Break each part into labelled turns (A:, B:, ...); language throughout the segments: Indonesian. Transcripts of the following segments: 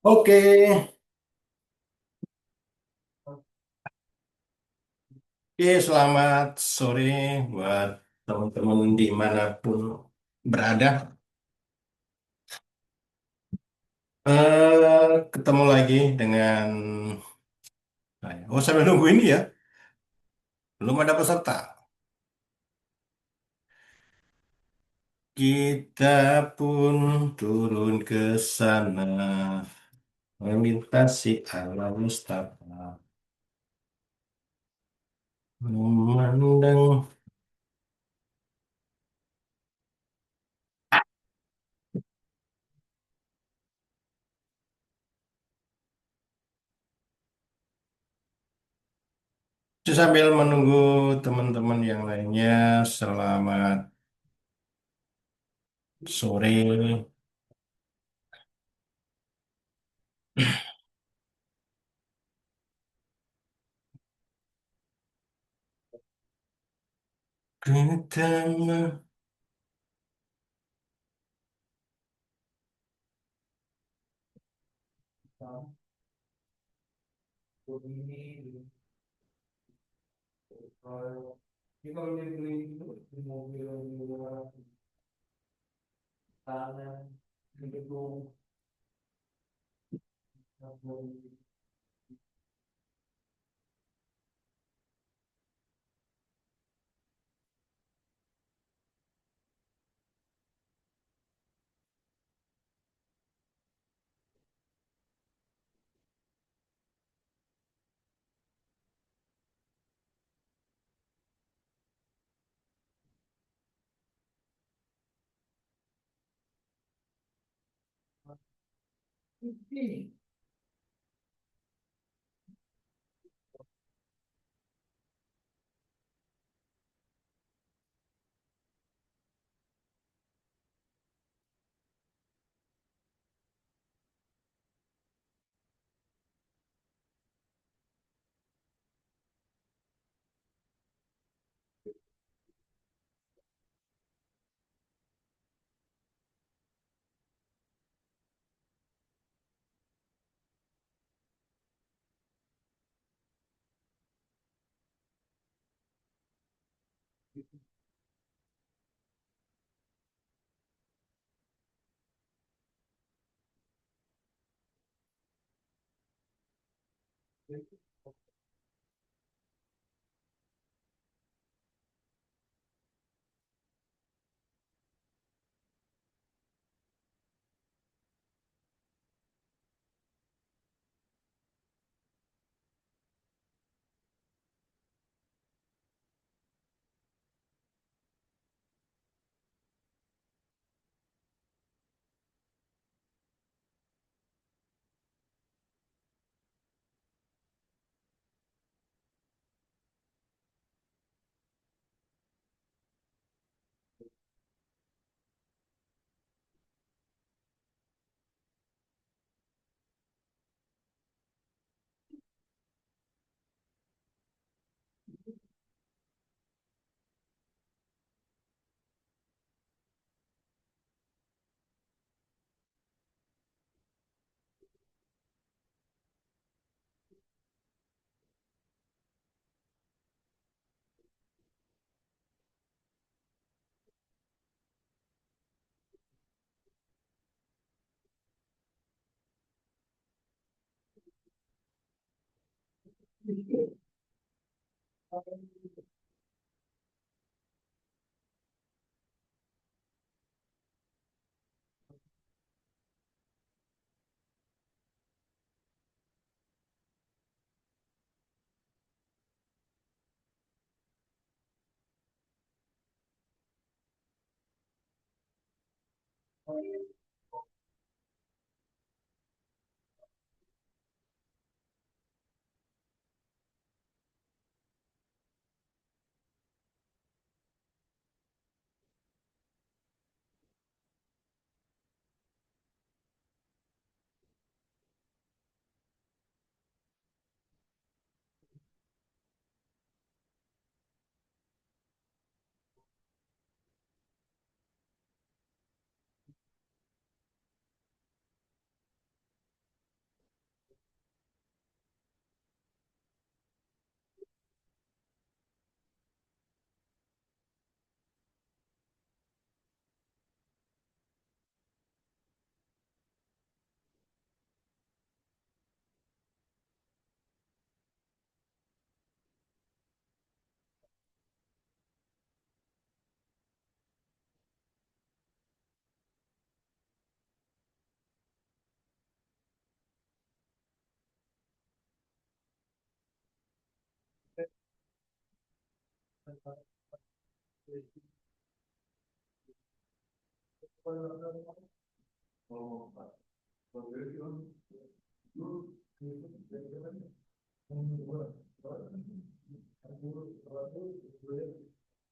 A: Oke, selamat sore buat teman-teman dimanapun berada. Ketemu lagi dengan saya. Oh, sambil nunggu ini ya, belum ada peserta. Kita pun turun ke sana, melintasi alam Mustafa, memandang. Sambil menunggu teman-teman yang lainnya, selamat sore. Kita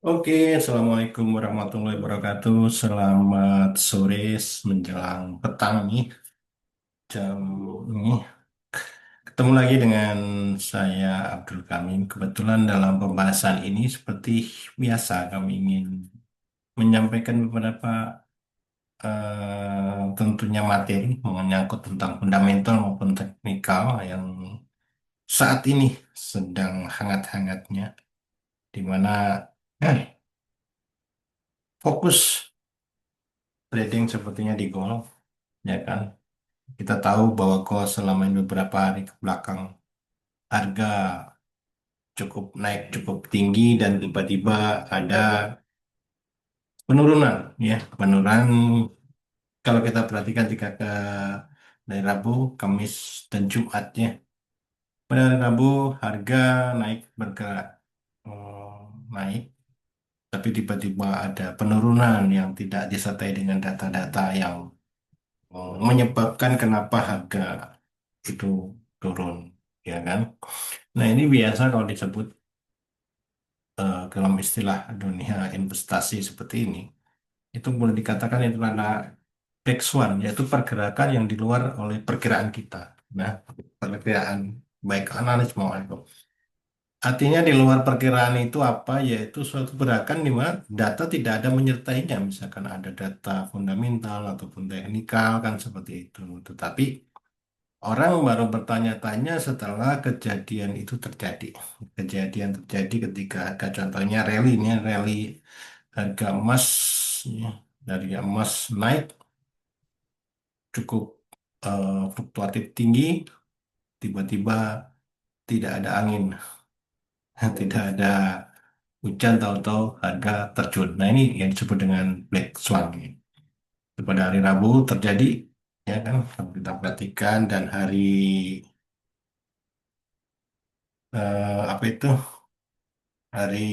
A: Oke, Assalamualaikum warahmatullahi wabarakatuh. Selamat sore menjelang petang nih. Jam ini ketemu lagi dengan saya Abdul Kamim. Kebetulan dalam pembahasan ini seperti biasa kami ingin menyampaikan beberapa tentunya materi menyangkut tentang fundamental maupun teknikal yang saat ini sedang hangat-hangatnya, di mana fokus trading sepertinya di gold, ya kan? Kita tahu bahwa gold selama ini beberapa hari ke belakang harga cukup naik cukup tinggi dan tiba-tiba ada penurunan, ya penurunan kalau kita perhatikan jika ke dari Rabu, Kamis dan Jumatnya. Pada hari Rabu harga naik bergerak naik, tapi tiba-tiba ada penurunan yang tidak disertai dengan data-data yang menyebabkan kenapa harga itu turun, ya kan? Nah, ini biasa kalau disebut dalam istilah dunia investasi seperti ini, itu boleh dikatakan itu adalah black swan, yaitu pergerakan yang di luar oleh perkiraan kita. Nah, perkiraan baik analis mau itu. Artinya di luar perkiraan itu apa? Yaitu suatu gerakan di mana data tidak ada menyertainya. Misalkan ada data fundamental ataupun teknikal kan seperti itu. Tetapi orang baru bertanya-tanya setelah kejadian itu terjadi. Kejadian terjadi ketika harga contohnya rally ini, rally harga emas, ya, dari emas naik cukup fluktuatif tinggi, tiba-tiba tidak ada angin, tidak ada hujan, tahu-tahu harga terjun. Nah, ini yang disebut dengan black swan. Itu pada hari Rabu terjadi, ya kan? Kalau kita perhatikan dan hari apa itu? Hari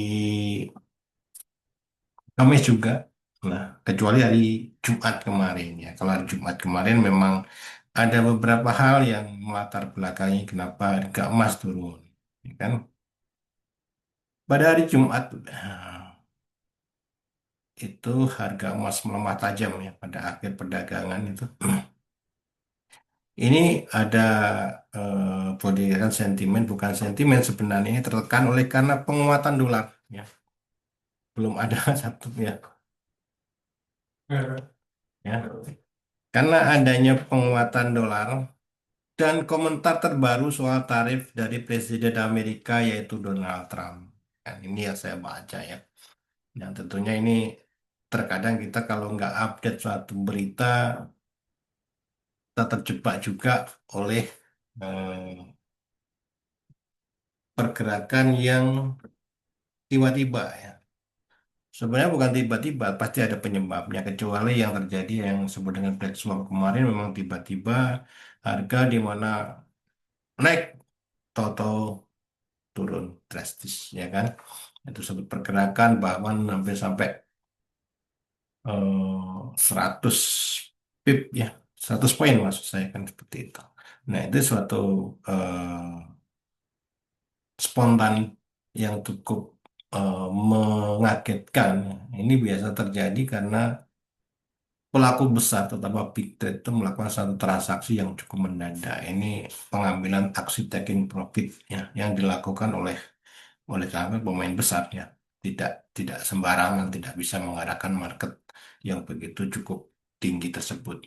A: Kamis juga. Nah, kecuali hari Jumat kemarin ya. Kalau hari Jumat kemarin memang ada beberapa hal yang melatar belakangi kenapa harga emas turun. Ya kan? Pada hari Jumat itu harga emas melemah tajam ya pada akhir perdagangan itu. Ini ada boleh dikatakan sentimen, bukan sentimen sebenarnya ini tertekan oleh karena penguatan dolar ya. Belum ada satu ya. Ya. Karena adanya penguatan dolar dan komentar terbaru soal tarif dari Presiden Amerika yaitu Donald Trump. Dan ini yang saya baca ya. Dan tentunya ini terkadang kita kalau nggak update suatu berita, kita terjebak juga oleh eh, pergerakan yang tiba-tiba ya. Sebenarnya bukan tiba-tiba, pasti ada penyebabnya. Kecuali yang terjadi yang disebut dengan black swan kemarin memang tiba-tiba harga di mana naik, tahu-tahu turun drastis, ya kan? Itu satu pergerakan bahkan hampir sampai 100 pip ya, 100 poin maksud saya kan seperti itu. Nah, itu suatu spontan yang cukup mengagetkan. Ini biasa terjadi karena pelaku besar, terutama big trade itu melakukan satu transaksi yang cukup mendadak. Ini pengambilan aksi taking profit ya, yang dilakukan oleh kami pemain besar ya. Tidak tidak sembarangan, tidak bisa mengarahkan market yang begitu cukup tinggi tersebut.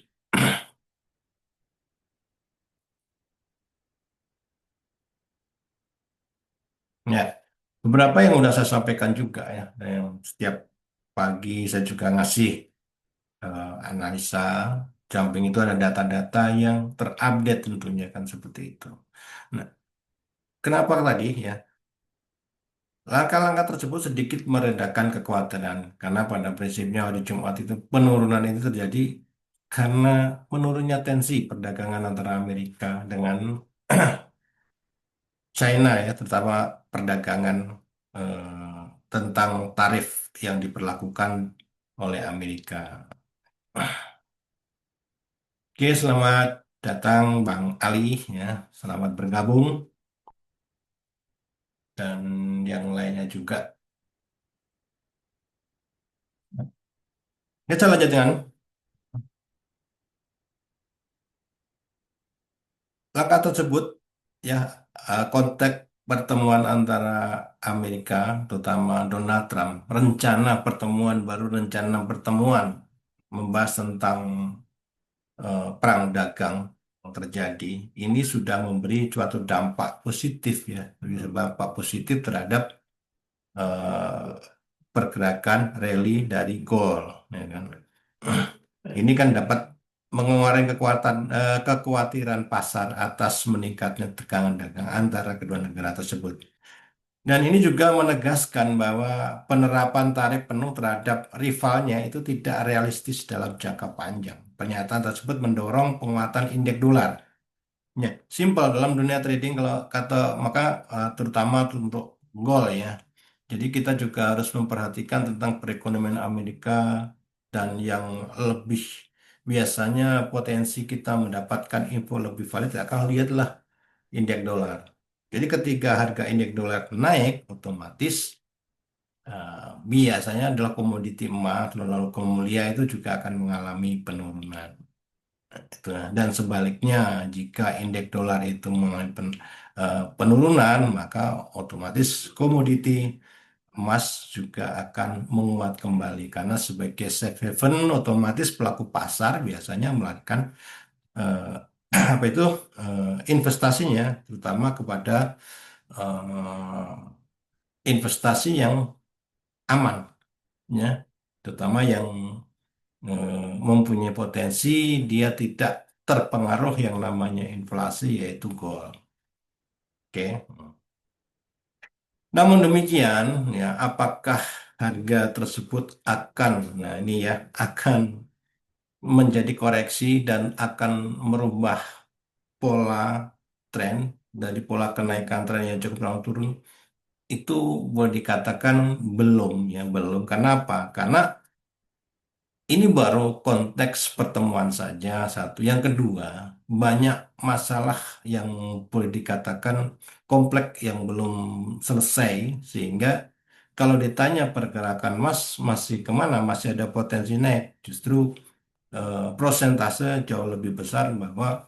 A: Ya, beberapa yang sudah saya sampaikan juga ya, yang setiap pagi saya juga ngasih analisa jumping itu ada data-data yang terupdate tentunya kan seperti itu. Nah, kenapa tadi ya? Langkah-langkah tersebut sedikit meredakan kekhawatiran karena pada prinsipnya hari Jumat itu penurunan itu terjadi karena menurunnya tensi perdagangan antara Amerika dengan China ya, terutama perdagangan eh, tentang tarif yang diberlakukan oleh Amerika. Oke, selamat datang Bang Ali ya. Selamat bergabung dan yang lainnya juga. Kita lanjut dengan langkah tersebut ya, konteks pertemuan antara Amerika, terutama Donald Trump, rencana pertemuan membahas tentang perang dagang yang terjadi, ini sudah memberi suatu dampak positif ya, dampak positif terhadap eh, pergerakan rally dari gold, ya kan. Ini kan dapat mengurangi kekhawatiran pasar atas meningkatnya tegangan dagang antara kedua negara tersebut. Dan ini juga menegaskan bahwa penerapan tarif penuh terhadap rivalnya itu tidak realistis dalam jangka panjang. Pernyataan tersebut mendorong penguatan indeks dolar. Ya, simpel dalam dunia trading kalau kata maka terutama untuk gold ya. Jadi kita juga harus memperhatikan tentang perekonomian Amerika dan yang lebih biasanya potensi kita mendapatkan info lebih valid akan lihatlah indeks dolar. Jadi ketika harga indeks dolar naik, otomatis eh, biasanya adalah komoditi emas lalu mulia itu juga akan mengalami penurunan. Gitu. Dan sebaliknya, jika indeks dolar itu mengalami penurunan, maka otomatis komoditi emas juga akan menguat kembali karena sebagai safe haven, otomatis pelaku pasar biasanya melarikan eh, apa itu investasinya, terutama kepada eh, investasi yang aman, ya, terutama yang mempunyai potensi dia tidak terpengaruh yang namanya inflasi yaitu gold. Oke. Namun demikian, ya, apakah harga tersebut akan, nah ini ya, akan menjadi koreksi dan akan merubah pola tren dari pola kenaikan tren yang cukup lama turun? Itu boleh dikatakan belum ya, belum. Kenapa? Karena ini baru konteks pertemuan saja, satu. Yang kedua, banyak masalah yang boleh dikatakan kompleks yang belum selesai, sehingga kalau ditanya pergerakan emas masih kemana, masih ada potensi naik. Justru prosentase jauh lebih besar bahwa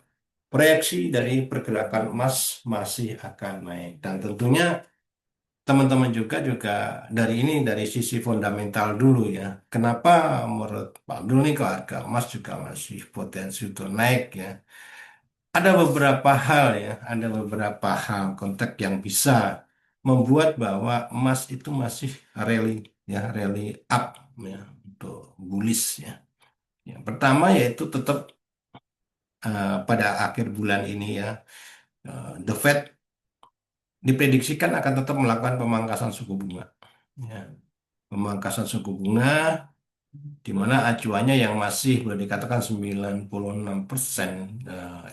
A: proyeksi dari pergerakan emas masih akan naik. Dan tentunya teman-teman juga dari sisi fundamental dulu ya. Kenapa menurut Pak Abdul nih kok harga emas juga masih potensi untuk naik ya? Ada beberapa hal ya, ada beberapa hal konteks yang bisa membuat bahwa emas itu masih rally ya, rally up ya, untuk bullish ya. Yang pertama yaitu tetap pada akhir bulan ini ya, The Fed diprediksikan akan tetap melakukan pemangkasan suku bunga. Ya, pemangkasan suku bunga di mana acuannya yang masih boleh dikatakan 96%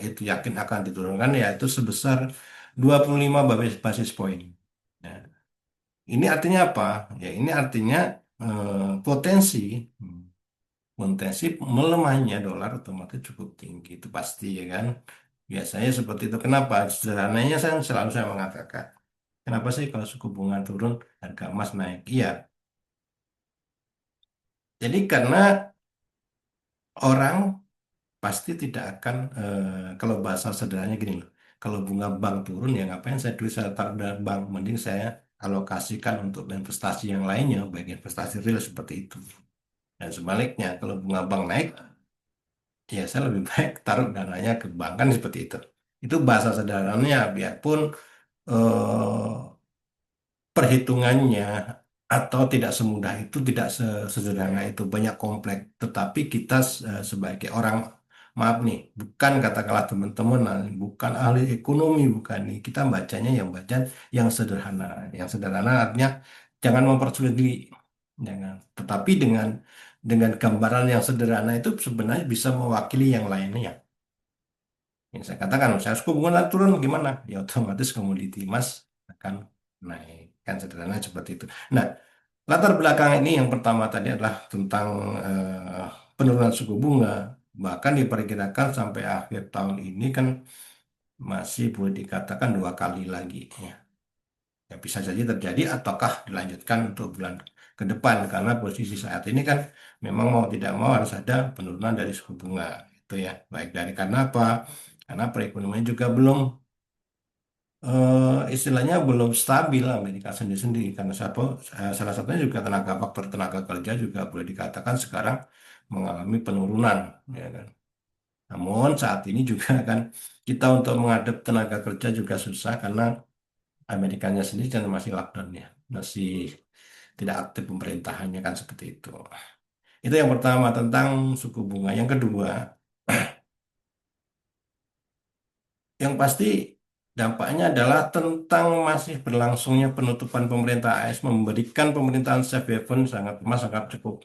A: itu yakin akan diturunkan yaitu sebesar 25 basis poin. Nah, ini artinya apa? Ya, ini artinya potensi potensi melemahnya dolar otomatis cukup tinggi itu pasti ya kan. Biasanya seperti itu. Kenapa? Sederhananya saya selalu mengatakan, kenapa sih kalau suku bunga turun harga emas naik? Iya, jadi karena orang pasti tidak akan kalau bahasa sederhananya gini loh, kalau bunga bank turun ya ngapain saya duit saya taruh di bank, mending saya alokasikan untuk investasi yang lainnya, baik investasi real seperti itu. Dan sebaliknya kalau bunga bank naik ya saya lebih baik taruh dananya ke bank, kan seperti itu. Itu bahasa sederhananya, biarpun eh, perhitungannya atau tidak semudah itu, tidak sesederhana itu, banyak kompleks. Tetapi kita sebagai orang, maaf nih, bukan katakanlah teman-teman, bukan ahli ekonomi, bukan nih. Kita bacanya yang baca yang sederhana. Yang sederhana artinya jangan mempersulit diri, jangan. Tetapi dengan gambaran yang sederhana itu sebenarnya bisa mewakili yang lainnya. Yang saya katakan, saya suku bunga turun gimana? Ya otomatis komoditi emas akan naik. Kan sederhana seperti itu. Nah, Latar belakang ini yang pertama tadi adalah tentang penurunan suku bunga. Bahkan diperkirakan sampai akhir tahun ini kan masih boleh dikatakan dua kali lagi. Ya. Ya, bisa saja terjadi ataukah dilanjutkan untuk bulan ke depan karena posisi saat ini kan memang mau tidak mau harus ada penurunan dari suku bunga. Itu ya. Baik dari karena apa? Karena perekonomian juga belum istilahnya belum stabil Amerika sendiri-sendiri karena salah satunya juga faktor tenaga kerja juga boleh dikatakan sekarang mengalami penurunan ya kan. Namun saat ini juga kan kita untuk menghadap tenaga kerja juga susah karena Amerikanya sendiri kan masih lockdown ya, masih tidak aktif pemerintahannya kan seperti itu. Itu yang pertama tentang suku bunga. Yang kedua, yang pasti dampaknya adalah tentang masih berlangsungnya penutupan pemerintah AS memberikan pemerintahan safe haven sangat sangat cukup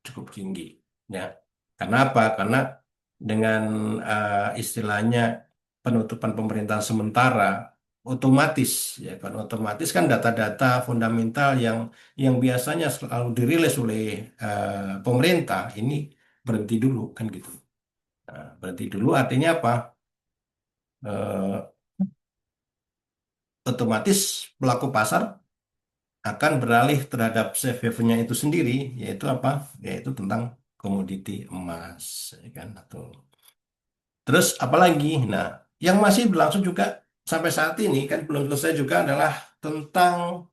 A: cukup tinggi. Ya, karena apa? Karena dengan istilahnya penutupan pemerintahan sementara, otomatis ya kan, otomatis kan data-data fundamental yang biasanya selalu dirilis oleh pemerintah ini berhenti dulu kan gitu. Nah, berhenti dulu artinya apa? Eh, Otomatis pelaku pasar akan beralih terhadap safe haven-nya itu sendiri, yaitu apa? Yaitu tentang komoditi emas, ya kan? Atau terus apalagi? Nah, yang masih berlangsung juga sampai saat ini kan belum selesai juga adalah tentang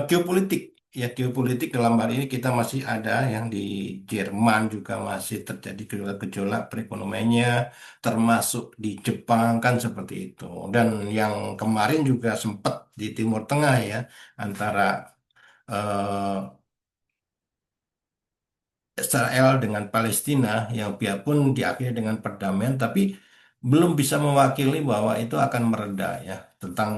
A: geopolitik. Ya, geopolitik dalam hal ini kita masih ada yang di Jerman juga masih terjadi gejolak-gejolak perekonomiannya, termasuk di Jepang kan seperti itu. Dan yang kemarin juga sempat di Timur Tengah ya, antara eh, Israel dengan Palestina yang biarpun diakhiri dengan perdamaian tapi belum bisa mewakili bahwa itu akan mereda ya tentang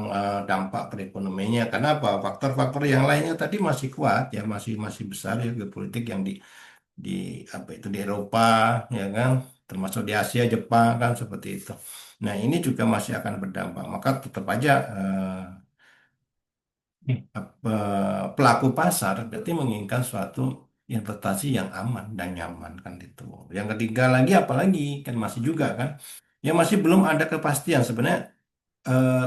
A: dampak perekonomiannya karena apa faktor-faktor yang lainnya tadi masih kuat ya masih masih besar ya geopolitik yang di apa itu di Eropa ya kan termasuk di Asia Jepang kan seperti itu. Nah ini juga masih akan berdampak maka tetap aja pelaku pasar berarti menginginkan suatu investasi yang aman dan nyaman kan itu. Yang ketiga lagi apalagi kan masih juga kan ya masih belum ada kepastian sebenarnya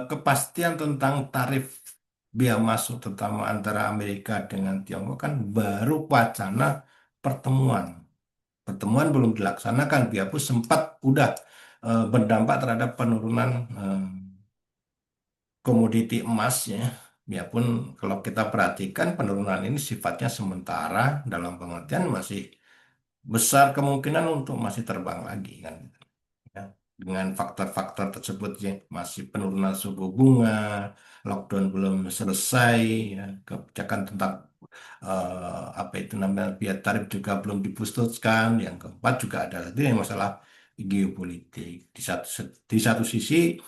A: kepastian tentang tarif bea masuk terutama antara Amerika dengan Tiongkok kan baru wacana pertemuan. Pertemuan belum dilaksanakan biarpun sempat udah berdampak terhadap penurunan komoditi emasnya. Ya pun kalau kita perhatikan penurunan ini sifatnya sementara dalam pengertian masih besar kemungkinan untuk masih terbang lagi kan. Ya. Dengan faktor-faktor tersebut ya masih penurunan suku bunga, lockdown belum selesai, ya, kebijakan tentang apa itu namanya biaya tarif juga belum diputuskan. Yang keempat juga ada lagi yang masalah geopolitik. Di satu sisi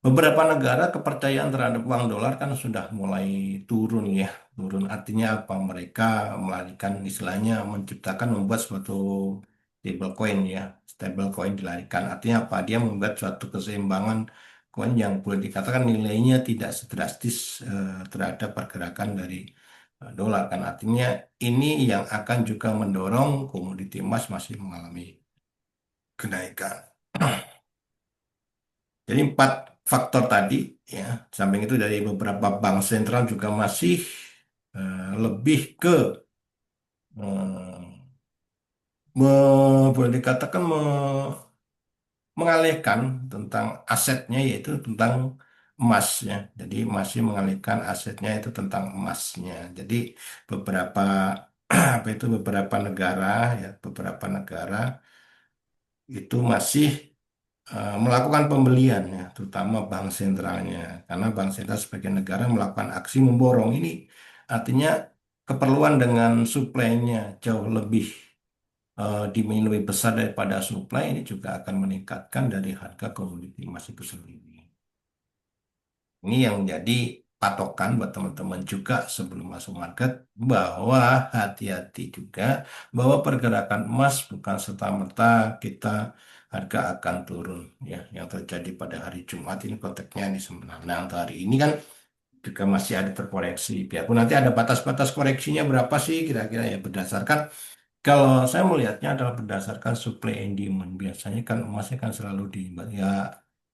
A: beberapa negara kepercayaan terhadap uang dolar kan sudah mulai turun ya. Turun artinya apa? Mereka melarikan istilahnya menciptakan membuat suatu stable coin ya. Stable coin dilarikan. Artinya apa? Dia membuat suatu keseimbangan koin yang boleh dikatakan nilainya tidak sedrastis terhadap pergerakan dari dolar kan. Artinya ini yang akan juga mendorong komoditi emas masih mengalami kenaikan. Jadi empat faktor tadi ya, samping itu dari beberapa bank sentral juga masih lebih ke eh, boleh dikatakan mengalihkan tentang asetnya yaitu tentang emasnya. Jadi masih mengalihkan asetnya itu tentang emasnya. Jadi beberapa apa itu beberapa negara itu masih melakukan pembelian ya, terutama bank sentralnya. Karena bank sentral sebagai negara melakukan aksi memborong ini artinya keperluan dengan suplainya jauh lebih demand lebih besar daripada supply ini juga akan meningkatkan dari harga komoditi emas itu sendiri. Ini yang menjadi patokan buat teman-teman juga sebelum masuk market bahwa hati-hati juga bahwa pergerakan emas bukan serta-merta kita harga akan turun ya yang terjadi pada hari Jumat ini konteksnya ini sebenarnya. Nah, untuk hari ini kan juga masih ada terkoreksi. Biarpun nanti ada batas-batas koreksinya berapa sih kira-kira ya berdasarkan kalau saya melihatnya adalah berdasarkan supply and demand. Biasanya kan emasnya kan selalu diimbang. Ya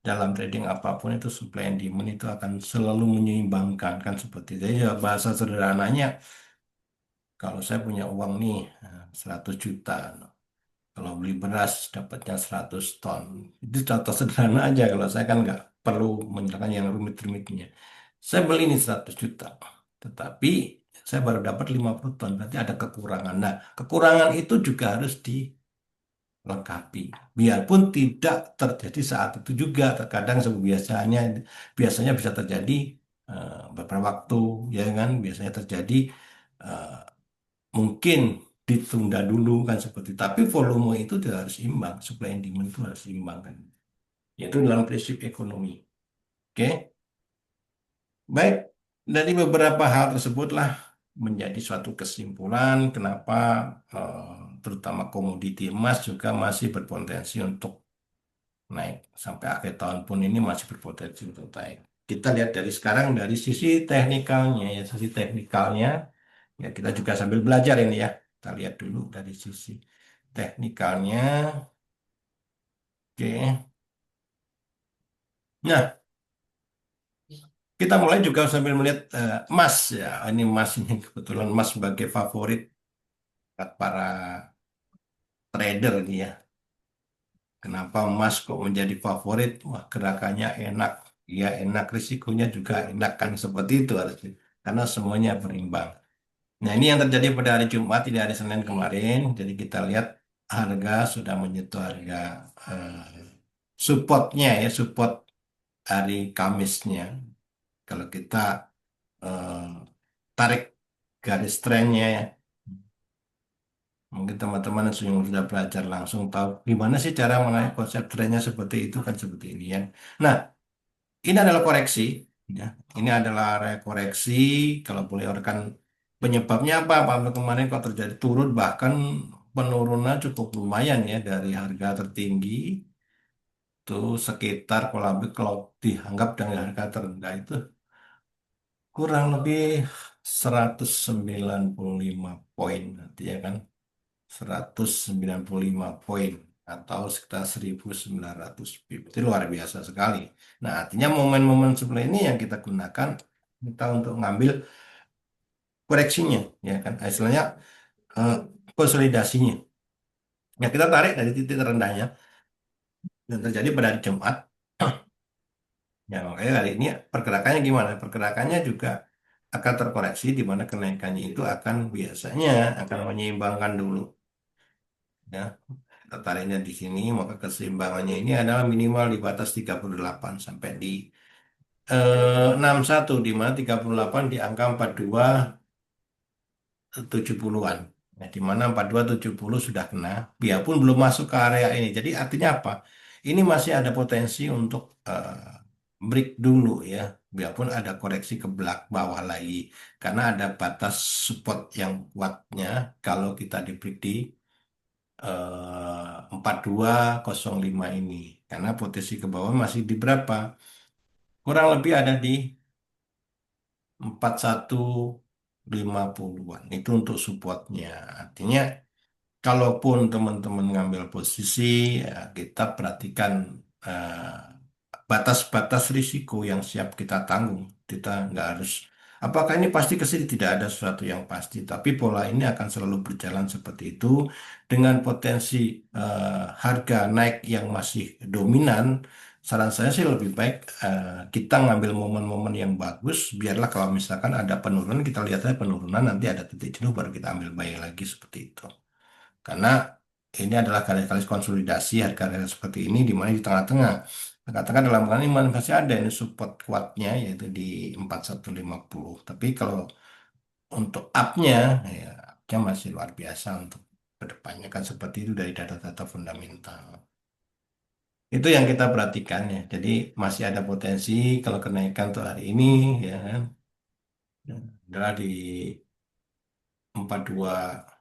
A: dalam trading apapun itu supply and demand itu akan selalu menyeimbangkan kan seperti itu. Jadi ya bahasa sederhananya kalau saya punya uang nih 100 juta. Kalau beli beras dapatnya 100 ton. Itu contoh sederhana aja kalau saya kan nggak perlu menjelaskan yang rumit-rumitnya. Saya beli ini 100 juta. Tetapi saya baru dapat 50 ton. Berarti ada kekurangan. Nah, kekurangan itu juga harus dilengkapi. Biarpun tidak terjadi saat itu juga. Terkadang biasanya biasanya bisa terjadi beberapa waktu, ya kan? Biasanya terjadi eh, mungkin ditunda dulu kan seperti tapi volume itu tidak harus imbang supply and demand itu harus imbang kan yaitu dalam prinsip ekonomi oke baik dari beberapa hal tersebutlah menjadi suatu kesimpulan kenapa terutama komoditi emas juga masih berpotensi untuk naik sampai akhir tahun pun ini masih berpotensi untuk naik kita lihat dari sekarang dari sisi teknikalnya ya sisi teknikalnya ya, kita juga sambil belajar ini ya. Kita lihat dulu dari sisi teknikalnya. Oke. Nah, kita mulai juga sambil melihat emas ya. Ini emas ini kebetulan emas sebagai favorit buat para trader nih ya. Kenapa emas kok menjadi favorit? Wah, gerakannya enak. Ya, enak risikonya juga enak kan seperti itu harusnya. Karena semuanya berimbang. Nah, ini yang terjadi pada hari Jumat, ini hari Senin kemarin. Jadi kita lihat harga sudah menyentuh harga supportnya ya, support hari Kamisnya. Kalau kita eh, tarik garis trennya ya, mungkin teman-teman yang sudah belajar langsung tahu gimana sih cara mengenai konsep trennya seperti itu kan seperti ini ya. Nah, ini adalah koreksi ya. Ini adalah area koreksi kalau boleh rekan penyebabnya apa? Apa kemarin kok terjadi turun bahkan penurunan cukup lumayan ya dari harga tertinggi itu sekitar kalau kalau dianggap dengan harga terendah itu kurang lebih 195 poin nanti ya kan 195 poin atau sekitar 1.900 pip itu luar biasa sekali. Nah artinya momen-momen seperti ini yang kita gunakan kita untuk ngambil koreksinya ya kan istilahnya eh, konsolidasinya. Ya kita tarik dari titik terendahnya yang terjadi pada hari Jumat. Ya, makanya kali ini pergerakannya gimana? Pergerakannya juga akan terkoreksi di mana kenaikannya itu akan biasanya akan menyeimbangkan dulu. Ya, kita tariknya di sini, maka keseimbangannya ini adalah minimal di batas 38 sampai di 61 di mana 38 di angka 42 70-an. Nah, di mana 4270 sudah kena, biarpun belum masuk ke area ini. Jadi artinya apa? Ini masih ada potensi untuk break dulu ya, biarpun ada koreksi ke bawah lagi. Karena ada batas support yang kuatnya kalau kita di break di 4205 ini. Karena potensi ke bawah masih di berapa? Kurang lebih ada di 4150-an. Itu untuk supportnya. Artinya kalaupun teman-teman ngambil posisi, ya kita perhatikan eh, batas-batas risiko yang siap kita tanggung. Kita nggak harus, apakah ini pasti ke sini? Tidak ada sesuatu yang pasti, tapi pola ini akan selalu berjalan seperti itu dengan potensi harga naik yang masih dominan. Saran saya sih lebih baik kita ngambil momen-momen yang bagus, biarlah kalau misalkan ada penurunan, kita lihat aja penurunan, nanti ada titik jenuh baru kita ambil buy lagi seperti itu. Karena ini adalah kali-kali konsolidasi harga-harga seperti ini di mana di tengah-tengah. Katakan dalam hal ini masih ada ini support kuatnya yaitu di 4150. Tapi kalau untuk up-nya ya up-nya masih luar biasa untuk kedepannya kan seperti itu dari data-data fundamental. Itu yang kita perhatikan ya. Jadi masih ada potensi kalau kenaikan untuk hari ini ya kan. Adalah di 42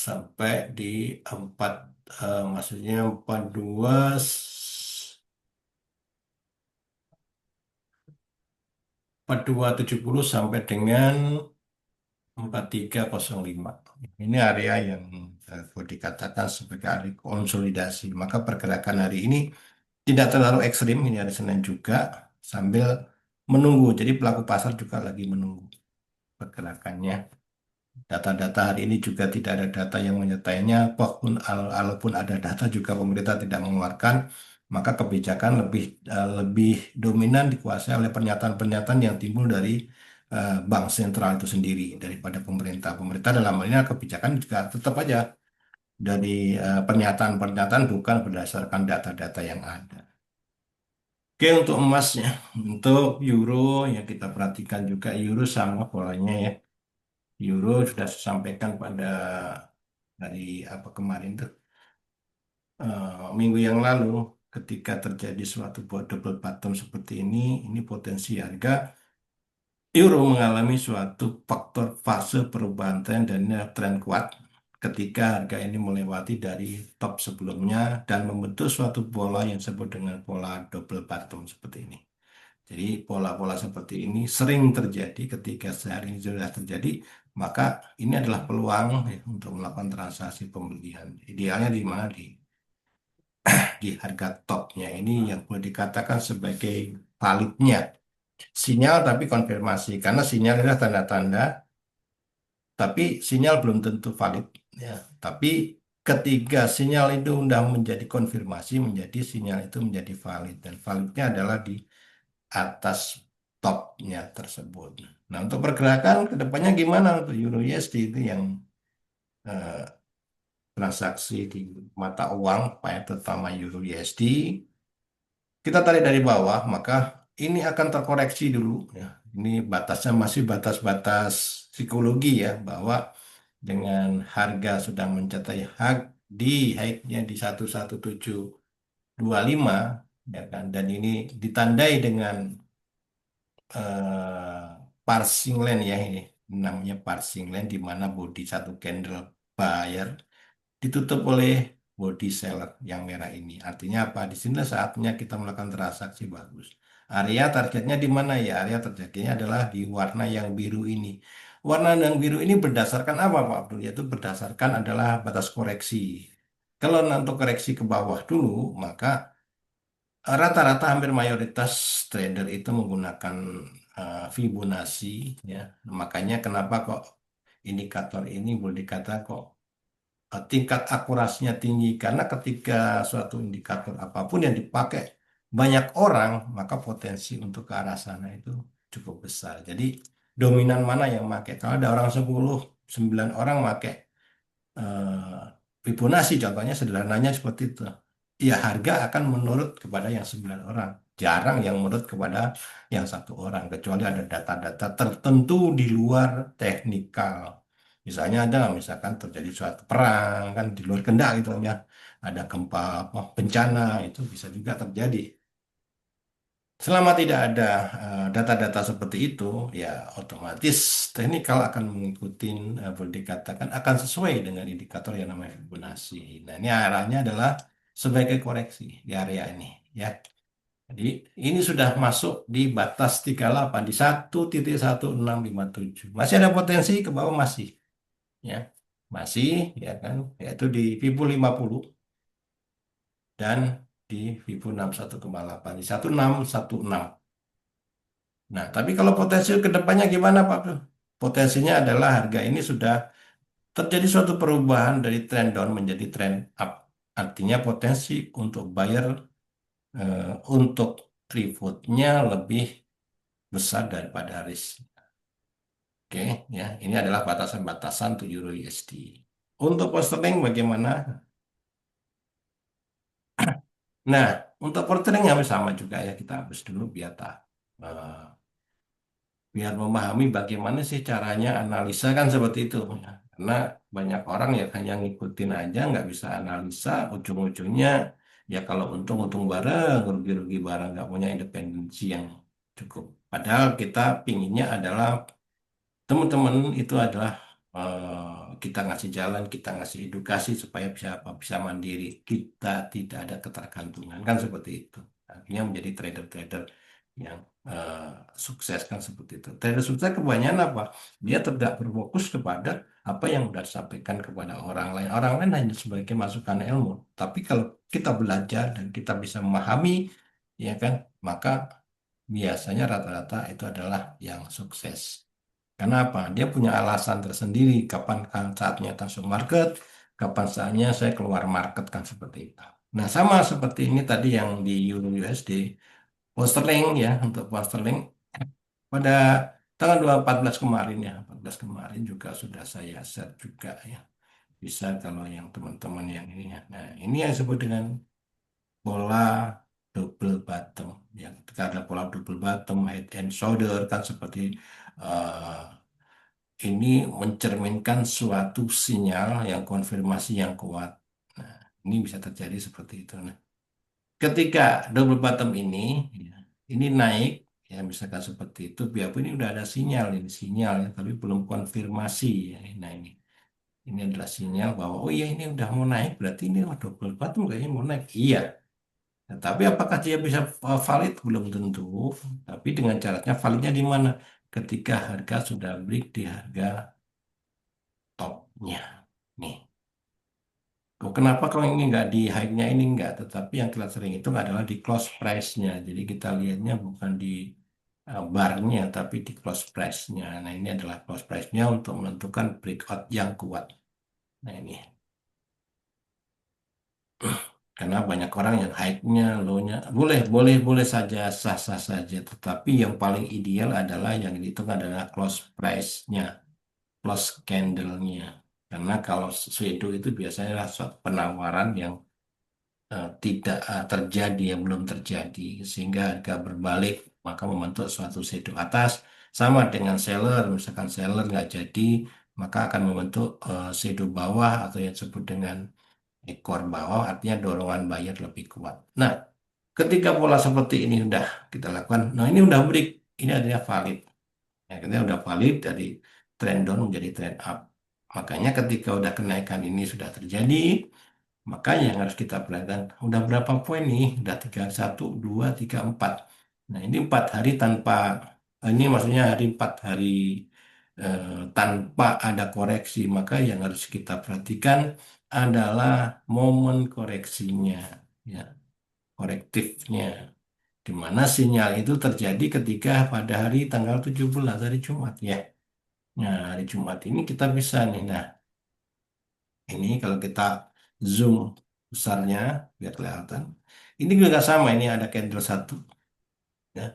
A: sampai di 4 maksudnya 42 4270 sampai dengan 4305. Ini area yang boleh dikatakan sebagai area konsolidasi. Maka pergerakan hari ini tidak terlalu ekstrim, ini hari Senin juga sambil menunggu. Jadi pelaku pasar juga lagi menunggu pergerakannya. Data-data hari ini juga tidak ada data yang menyertainya, walaupun walaupun ada data juga pemerintah tidak mengeluarkan, maka kebijakan lebih dominan dikuasai oleh pernyataan-pernyataan yang timbul dari bank sentral itu sendiri daripada pemerintah. Pemerintah dalam hal ini kebijakan juga tetap aja dari pernyataan-pernyataan bukan berdasarkan data-data yang ada. Oke, untuk emasnya, untuk euro yang kita perhatikan juga euro sama polanya ya. Euro sudah saya sampaikan pada dari apa kemarin tuh minggu yang lalu ketika terjadi suatu buat double bottom seperti ini potensi harga euro mengalami suatu faktor fase perubahan tren dan tren kuat ketika harga ini melewati dari top sebelumnya dan membentuk suatu pola yang disebut dengan pola double bottom seperti ini. Jadi pola-pola seperti ini sering terjadi ketika sehari ini sudah terjadi, maka ini adalah peluang ya, untuk melakukan transaksi pembelian. Idealnya di mana di harga topnya ini yang boleh dikatakan sebagai validnya sinyal tapi konfirmasi karena sinyal adalah tanda-tanda, tapi sinyal belum tentu valid ya. Tapi ketiga sinyal itu sudah menjadi konfirmasi menjadi sinyal itu menjadi valid dan validnya adalah di atas topnya tersebut. Nah, untuk pergerakan ke depannya gimana untuk Euro USD itu yang eh, transaksi di mata uang, terutama Euro USD, kita tarik dari bawah, maka ini akan terkoreksi dulu. Ya. Ini batasnya masih batas-batas psikologi ya, bahwa dengan harga sudah mencapai di high-nya di 11725 ya kan, dan ini ditandai dengan parsing line ya ini namanya parsing line di mana body satu candle buyer ditutup oleh body seller yang merah ini. Artinya apa? Di sini saatnya kita melakukan transaksi bagus. Area targetnya di mana ya? Area targetnya adalah di warna yang biru ini. Warna yang biru ini berdasarkan apa Pak Abdul? Yaitu berdasarkan adalah batas koreksi. Kalau untuk koreksi ke bawah dulu, maka rata-rata hampir mayoritas trader itu menggunakan Fibonacci ya. Makanya kenapa kok indikator ini boleh dikatakan kok tingkat akurasinya tinggi karena ketika suatu indikator apapun yang dipakai banyak orang maka potensi untuk ke arah sana itu cukup besar. Jadi dominan mana yang pakai? Kalau ada orang 10, 9 orang pakai Fibonacci contohnya sederhananya seperti itu. Ya harga akan menurut kepada yang 9 orang. Jarang yang menurut kepada yang satu orang. Kecuali ada data-data tertentu di luar teknikal. Misalnya ada misalkan terjadi suatu perang kan di luar kendali gitu ya. Ada gempa apa, bencana itu bisa juga terjadi. Selama tidak ada data-data seperti itu, ya otomatis teknikal akan mengikuti, boleh dikatakan akan sesuai dengan indikator yang namanya Fibonacci. Nah, ini arahnya adalah sebagai koreksi di area ini, ya. Jadi ini sudah masuk di batas 38 di 1,1657. Masih ada potensi ke bawah masih, ya. Masih, ya kan, yaitu di Fibo 50 dan di Fibo 61,8 di 1616. Nah, tapi kalau potensi ke depannya gimana Pak? Potensinya adalah harga ini sudah terjadi suatu perubahan dari trend down menjadi trend up. Artinya potensi untuk buyer untuk free float-nya lebih besar daripada risk. Oke, ya, ini adalah batasan-batasan untuk Euro USD. Untuk pound sterling bagaimana? Nah, untuk pound sterling hampir sama juga ya. Kita habis dulu biar memahami bagaimana sih caranya analisa kan seperti itu. Karena banyak orang ya hanya ngikutin aja, nggak bisa analisa, ujung-ujungnya ya kalau untung-untung bareng, rugi-rugi bareng, nggak punya independensi yang cukup. Padahal kita pinginnya adalah teman-teman itu adalah kita ngasih jalan, kita ngasih edukasi supaya bisa mandiri. Kita tidak ada ketergantungan kan seperti itu. Akhirnya menjadi trader-trader yang eh, sukses kan seperti itu. Trader sukses kebanyakan apa? Dia tidak berfokus kepada apa yang sudah disampaikan kepada orang lain. Orang lain hanya sebagai masukan ilmu. Tapi kalau kita belajar dan kita bisa memahami, ya kan, maka biasanya rata-rata itu adalah yang sukses. Karena apa? Dia punya alasan tersendiri kapan kan saatnya masuk market, kapan saatnya saya keluar market kan seperti itu. Nah, sama seperti ini tadi yang di Euro USD, pound sterling ya, untuk pound sterling pada tanggal 14 kemarin ya, 14 kemarin juga sudah saya share juga ya. Bisa kalau yang teman-teman yang ini ya. Nah, ini yang disebut dengan pola double bottom. Ya, ketika ada pola double bottom, head and shoulder kan seperti eh, ini mencerminkan suatu sinyal yang konfirmasi yang kuat. Nah, ini bisa terjadi seperti itu. Nah, ketika double bottom ya, ini naik, ya misalkan seperti itu, biarpun ini udah ada sinyal, ini sinyal ya, tapi belum konfirmasi ya. Nah ini adalah sinyal bahwa oh iya ini udah mau naik, berarti ini double bottom kayaknya mau naik. Iya. Nah, tapi apakah dia bisa valid? Belum tentu. Tapi dengan caranya validnya di mana? Ketika harga sudah break di harga topnya. Nih. Oh, kenapa kalau ini nggak di high-nya ini nggak, tetapi yang kita sering itu adalah di close price-nya. Jadi kita lihatnya bukan di bar-nya, tapi di close price-nya. Nah ini adalah close price-nya untuk menentukan breakout yang kuat. Nah ini, karena banyak orang yang high-nya, low-nya, boleh, boleh, boleh saja, sah-sah saja. Tetapi yang paling ideal adalah yang dihitung adalah close price-nya, close candle-nya. Karena kalau shadow itu biasanya adalah suatu penawaran yang tidak terjadi yang belum terjadi sehingga harga berbalik maka membentuk suatu shadow atas sama dengan seller misalkan seller nggak jadi maka akan membentuk shadow bawah atau yang disebut dengan ekor bawah artinya dorongan buyer lebih kuat. Nah, ketika pola seperti ini sudah kita lakukan, nah ini udah break, ini adalah valid. Ya, kita udah valid dari trend down menjadi trend up. Makanya ketika udah kenaikan ini sudah terjadi, makanya yang harus kita perhatikan, udah berapa poin nih? Udah 31, 2, 3, 4. Nah, ini 4 hari tanpa, ini maksudnya hari 4 hari eh, tanpa ada koreksi. Maka yang harus kita perhatikan adalah momen koreksinya, ya, korektifnya. Di mana sinyal itu terjadi ketika pada hari tanggal 17, hari Jumat, ya. Nah, hari Jumat ini kita bisa nih, nah, ini kalau kita zoom besarnya biar kelihatan. Ini juga sama, ini ada candle satu ya,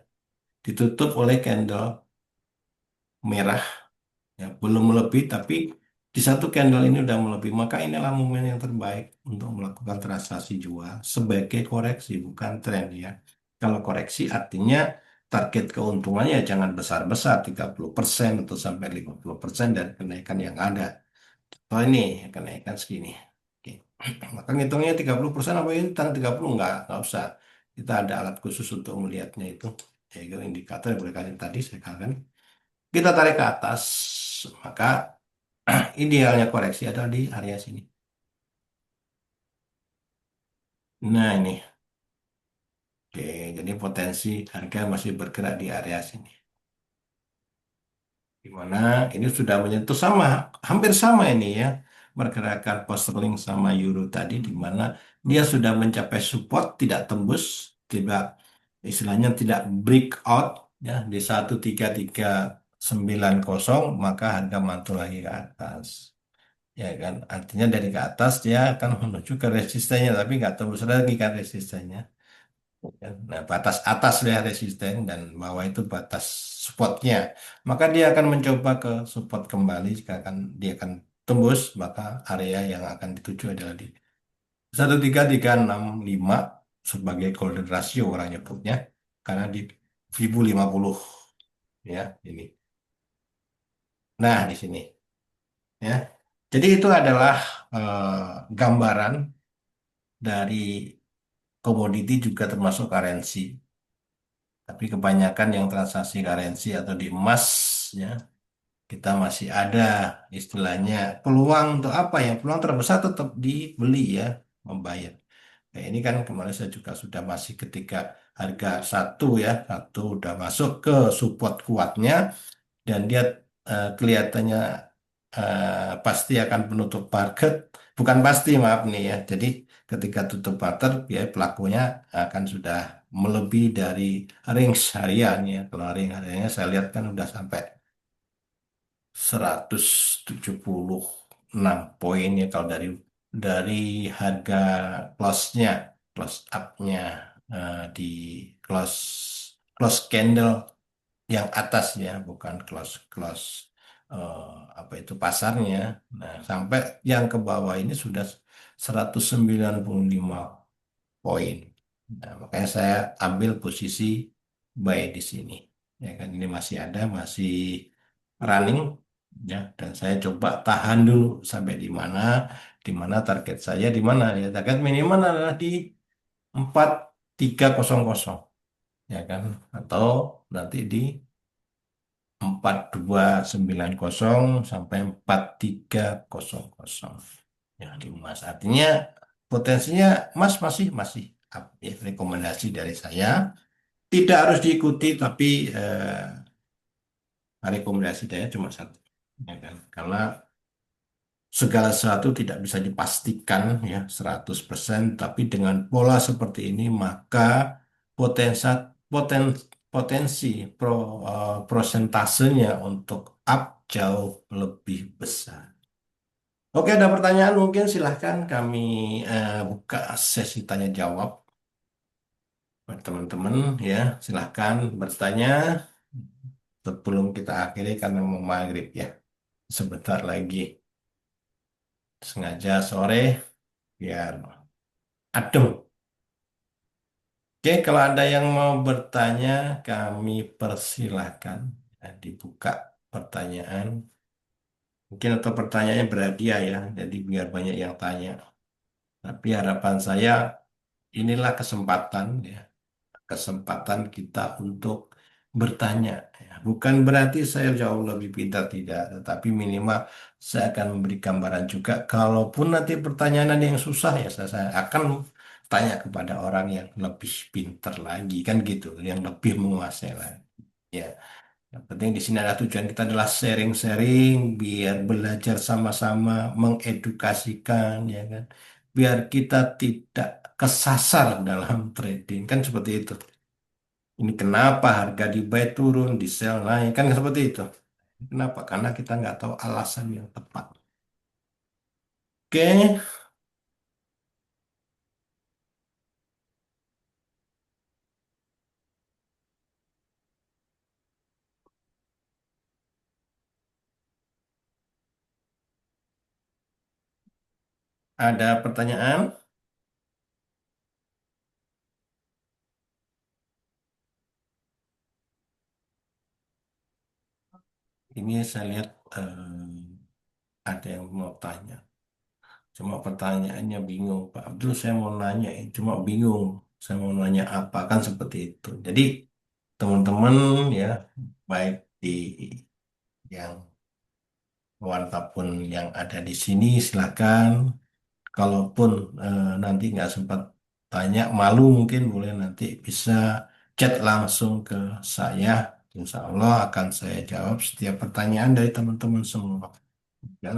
A: ditutup oleh candle merah ya, belum melebih tapi di satu candle ini udah melebih, maka inilah momen yang terbaik untuk melakukan transaksi jual sebagai koreksi bukan tren ya. Kalau koreksi artinya target keuntungannya jangan besar-besar 30% atau sampai 50% dari kenaikan yang ada. Oh ini kenaikan segini. Oke. Maka ngitungnya 30% apa ini tanggal 30 enggak usah. Kita ada alat khusus untuk melihatnya itu. Yaitu indikator yang berkali tadi saya katakan. Kita tarik ke atas, maka idealnya koreksi adalah di area sini. Nah ini, oke, jadi potensi harga masih bergerak di area sini. Di mana ini sudah menyentuh sama, hampir sama ini ya, pergerakan pound sterling sama euro tadi, di mana dia sudah mencapai support, tidak tembus, tidak istilahnya tidak breakout ya di 1339.0, maka harga mantul lagi ke atas. Ya kan, artinya dari ke atas dia akan menuju ke resistennya, tapi nggak tembus lagi kan resistennya. Ya. Nah, batas atas ya resisten dan bawah itu batas supportnya. Maka dia akan mencoba ke support kembali. Jika dia akan tembus, maka area yang akan dituju adalah di 13.365 sebagai golden ratio orang nyebutnya. Karena di 1050 ya ini. Nah, di sini ya. Jadi itu adalah gambaran dari komoditi juga termasuk currency. Tapi kebanyakan yang transaksi currency atau di emas ya, kita masih ada istilahnya peluang untuk apa ya? Peluang terbesar tetap dibeli ya, membayar. Kayak ini kan kemarin saya juga sudah masih ketika harga satu ya, satu udah masuk ke support kuatnya dan dia kelihatannya pasti akan menutup target, bukan pasti maaf nih ya. Jadi ketika tutup pattern, ya pelakunya akan sudah melebihi dari range harian ya. Kalau range hariannya saya lihat kan udah sampai 176 poin ya kalau dari harga close-nya, close up-nya di close close candle yang atas ya, bukan close close eh, apa itu pasarnya. Nah, sampai yang ke bawah ini sudah 195 poin. Nah, makanya saya ambil posisi buy di sini. Ya kan ini masih ada, masih running ya dan saya coba tahan dulu sampai di mana target saya di mana ya target minimal adalah di 4300 ya kan atau nanti di 4290 sampai 4300 ya di emas artinya potensinya emas masih masih up ya rekomendasi dari saya tidak harus diikuti tapi rekomendasi saya cuma satu ya kan karena segala sesuatu tidak bisa dipastikan ya 100% tapi dengan pola seperti ini maka potensi poten, potensi prosentasenya untuk up jauh lebih besar. Oke, ada pertanyaan mungkin silahkan kami buka sesi tanya jawab buat teman-teman ya silahkan bertanya sebelum kita akhiri karena mau maghrib ya sebentar lagi sengaja sore biar adem. Oke, kalau ada yang mau bertanya, kami persilahkan. Ya, dibuka pertanyaan. Mungkin atau pertanyaannya berhadiah ya, jadi biar banyak yang tanya. Tapi harapan saya inilah kesempatan ya, kesempatan kita untuk bertanya. Ya. Bukan berarti saya jauh lebih pintar tidak, tetapi minimal saya akan memberi gambaran juga. Kalaupun nanti pertanyaan ada yang susah ya, saya akan tanya kepada orang yang lebih pintar lagi kan gitu, yang lebih menguasai lagi. Ya, yang penting di sini ada tujuan kita adalah sharing-sharing, biar belajar sama-sama, mengedukasikan, ya kan, biar kita tidak kesasar dalam trading kan seperti itu. Ini kenapa harga di buy turun, di sell naik, kan seperti itu. Kenapa? Karena kita nggak tahu alasan yang tepat. Oke, ada pertanyaan? Ini saya lihat ada yang mau tanya. Cuma pertanyaannya bingung. Pak Abdul, saya mau nanya, cuma bingung. Saya mau nanya apa, kan seperti itu. Jadi, teman-teman ya, baik di yang luar pun yang ada di sini, silakan. Kalaupun nanti nggak sempat tanya, malu mungkin boleh nanti bisa chat langsung ke saya. Insya Allah akan saya jawab setiap pertanyaan dari teman-teman semua. Ya,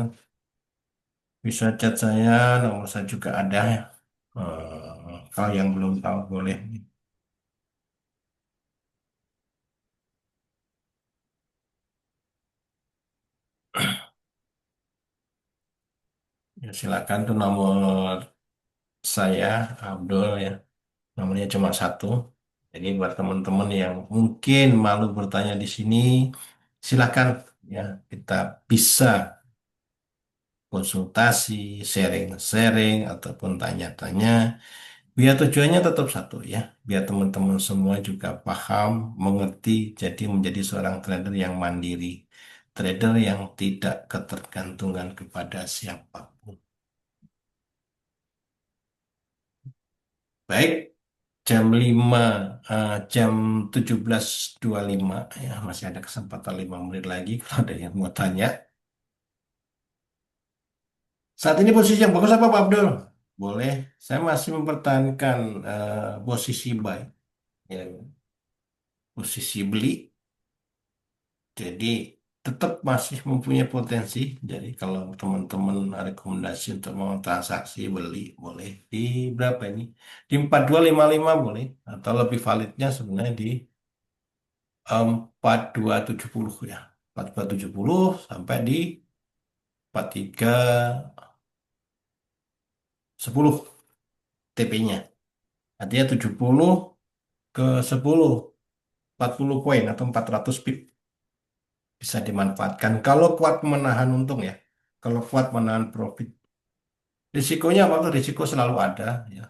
A: bisa chat saya, nomor saya juga ada ya. Kalau yang belum tahu boleh. Ya, silakan tuh nomor saya, Abdul ya. Nomornya cuma satu. Jadi buat teman-teman yang mungkin malu bertanya di sini, silakan ya kita bisa konsultasi, sharing-sharing ataupun tanya-tanya. Biar tujuannya tetap satu ya, biar teman-teman semua juga paham, mengerti, jadi menjadi seorang trader yang mandiri, trader yang tidak ketergantungan kepada siapapun. Baik, jam 5, jam 17.25 ya, masih ada kesempatan 5 menit lagi kalau ada yang mau tanya. Saat ini posisi yang bagus apa Pak Abdul? boleh. Saya masih mempertahankan posisi buy, ya, posisi beli. Jadi tetap masih mempunyai potensi. Jadi kalau teman-teman rekomendasi untuk mau transaksi beli, boleh di berapa ini? Di 4255 boleh. Atau lebih validnya sebenarnya di 4270 ya. 4270 sampai di 4310 TP-nya. Artinya 70 ke 10, 40 poin atau 400 pip bisa dimanfaatkan. Kalau kuat menahan untung ya. Kalau kuat menahan profit. Risikonya apa? Risiko selalu ada ya.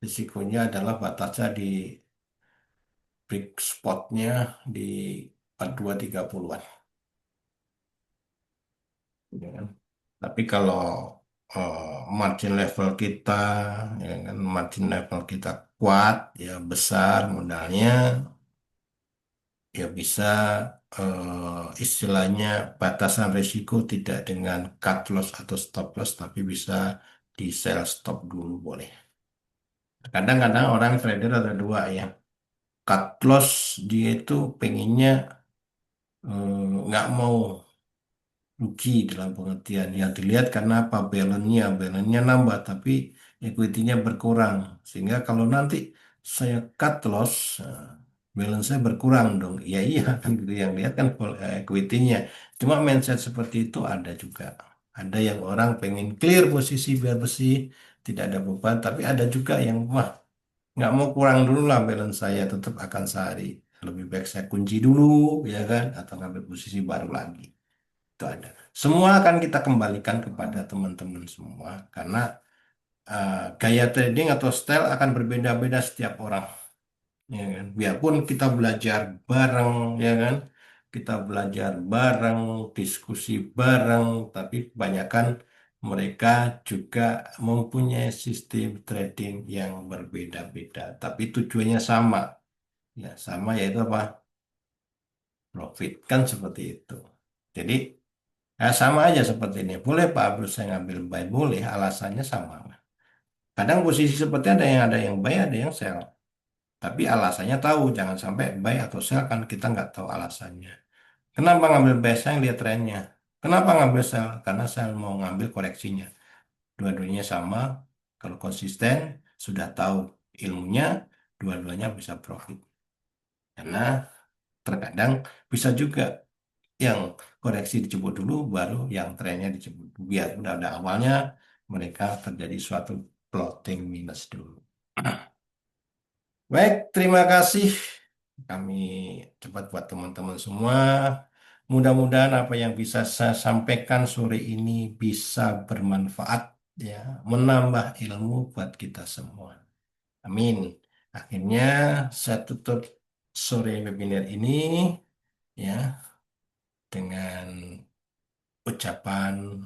A: Risikonya adalah batasnya di break spotnya di 4230-an. Ya kan? Tapi kalau margin level kita, ya kan, margin level kita kuat, ya besar modalnya, ya bisa istilahnya batasan risiko tidak dengan cut loss atau stop loss, tapi bisa di sell stop dulu boleh. Kadang-kadang orang trader ada dua ya. Cut loss dia itu pengennya nggak mau rugi dalam pengertian yang dilihat karena apa balance-nya nambah tapi equity-nya berkurang sehingga kalau nanti saya cut loss balance saya berkurang dong ya iya kan gitu yang lihat kan equity-nya cuma mindset seperti itu ada juga ada yang orang pengen clear posisi biar bersih tidak ada beban tapi ada juga yang wah nggak mau kurang dulu lah balance saya tetap akan sehari lebih baik saya kunci dulu ya kan atau ngambil posisi baru lagi itu ada. Semua akan kita kembalikan kepada teman-teman semua karena gaya trading atau style akan berbeda-beda setiap orang, ya kan? Biarpun kita belajar bareng, ya kan? Kita belajar bareng, diskusi bareng, tapi kebanyakan mereka juga mempunyai sistem trading yang berbeda-beda, tapi tujuannya sama, ya sama yaitu apa? Profit kan seperti itu. Jadi nah, sama aja seperti ini. Boleh Pak Abdul saya ngambil buy? Boleh, alasannya sama. Kadang posisi seperti ada yang buy, ada yang sell. Tapi alasannya tahu, jangan sampai buy atau sell kan kita nggak tahu alasannya. Kenapa ngambil buy? Saya lihat trennya. Kenapa ngambil sell? Karena saya mau ngambil koreksinya. Dua-duanya sama. Kalau konsisten, sudah tahu ilmunya, dua-duanya bisa profit. Karena terkadang bisa juga yang koreksi dijemput dulu baru yang trennya dijemput biar udah ada awalnya mereka terjadi suatu plotting minus dulu. Baik, terima kasih. Kami cepat buat teman-teman semua. Mudah-mudahan apa yang bisa saya sampaikan sore ini bisa bermanfaat ya, menambah ilmu buat kita semua. Amin. Akhirnya saya tutup sore webinar ini ya dengan ucapan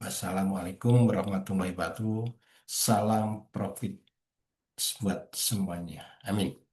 A: Wassalamualaikum warahmatullahi wabarakatuh. Salam profit buat semuanya. Amin.